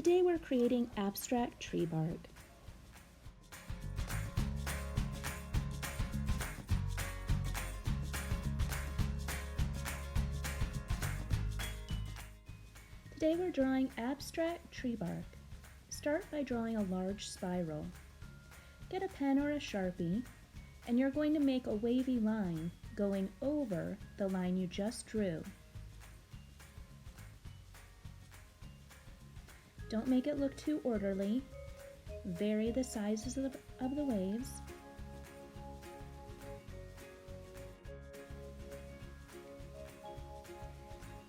Today we're creating abstract tree bark. Today we're drawing abstract tree bark. Start by drawing a large spiral. Get a pen or a Sharpie, and you're going to make a wavy line going over the line you just drew. Don't make it look too orderly. Vary the sizes of the waves.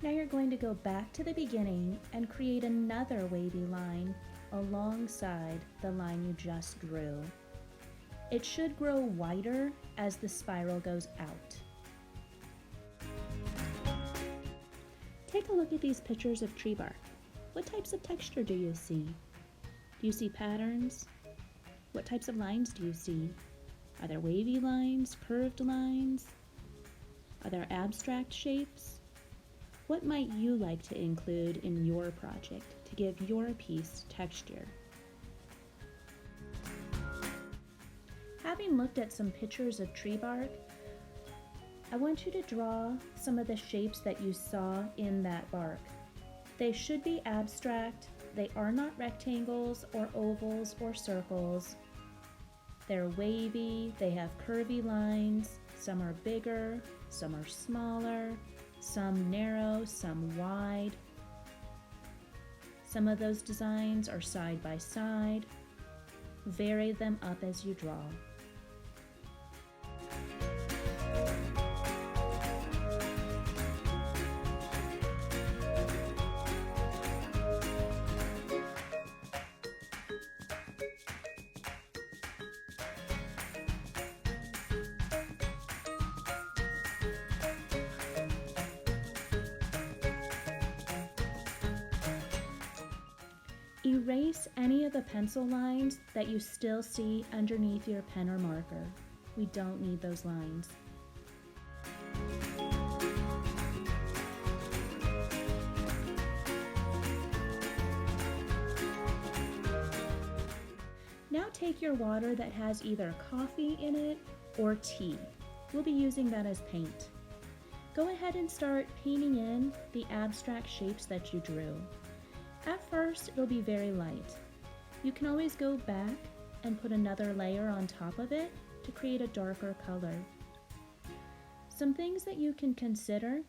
Now you're going to go back to the beginning and create another wavy line alongside the line you just drew. It should grow wider as the spiral goes out. Take a look at these pictures of tree bark. What types of texture do you see? Do you see patterns? What types of lines do you see? Are there wavy lines, curved lines? Are there abstract shapes? What might you like to include in your project to give your piece texture? Having looked at some pictures of tree bark, I want you to draw some of the shapes that you saw in that bark. They should be abstract. They are not rectangles or ovals or circles. They're wavy, they have curvy lines. Some are bigger, some are smaller, some narrow, some wide. Some of those designs are side by side. Vary them up as you draw. Erase any of the pencil lines that you still see underneath your pen or marker. We don't need those lines. Now take your water that has either coffee in it or tea. We'll be using that as paint. Go ahead and start painting in the abstract shapes that you drew. At first, it'll be very light. You can always go back and put another layer on top of it to create a darker color. Some things that you can consider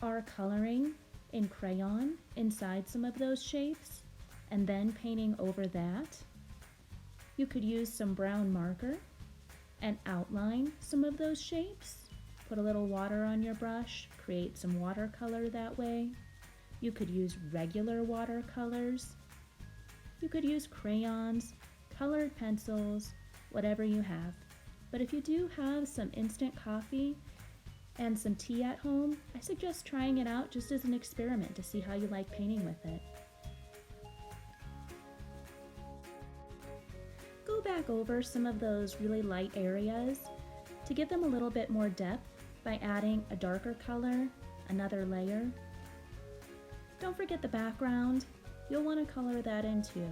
are coloring in crayon inside some of those shapes and then painting over that. You could use some brown marker and outline some of those shapes. Put a little water on your brush, create some watercolor that way. You could use regular watercolors. You could use crayons, colored pencils, whatever you have. But if you do have some instant coffee and some tea at home, I suggest trying it out just as an experiment to see how you like painting with it. Go back over some of those really light areas to give them a little bit more depth by adding a darker color, another layer. Don't forget the background. You'll want to color that in too.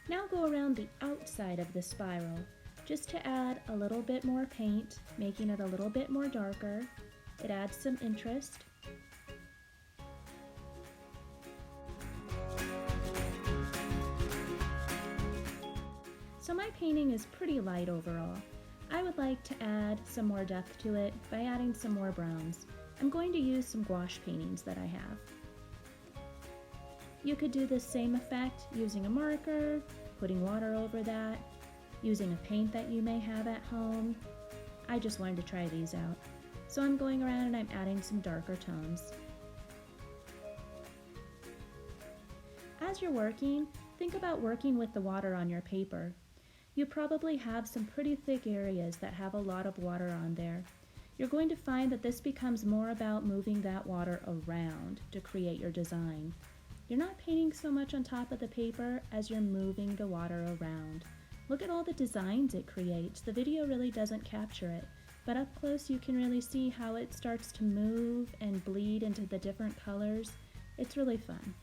Now go around the outside of the spiral, just to add a little bit more paint, making it a little bit more darker. It adds some interest. So my painting is pretty light overall. I would like to add some more depth to it by adding some more browns. I'm going to use some gouache paintings that I have. You could do the same effect using a marker, putting water over that, using a paint that you may have at home. I just wanted to try these out. So I'm going around and I'm adding some darker tones. As you're working, think about working with the water on your paper. You probably have some pretty thick areas that have a lot of water on there. You're going to find that this becomes more about moving that water around to create your design. You're not painting so much on top of the paper as you're moving the water around. Look at all the designs it creates. The video really doesn't capture it, but up close you can really see how it starts to move and bleed into the different colors. It's really fun.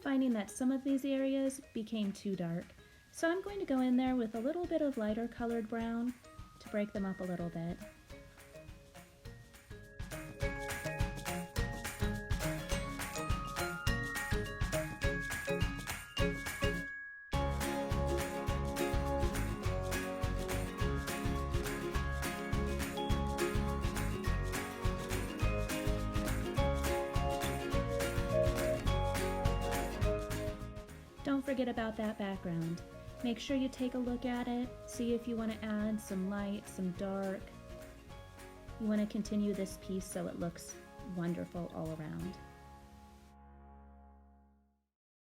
Finding that some of these areas became too dark. So I'm going to go in there with a little bit of lighter colored brown to break them up a little bit. Don't forget about that background. Make sure you take a look at it, see if you want to add some light, some dark. You want to continue this piece so it looks wonderful all around.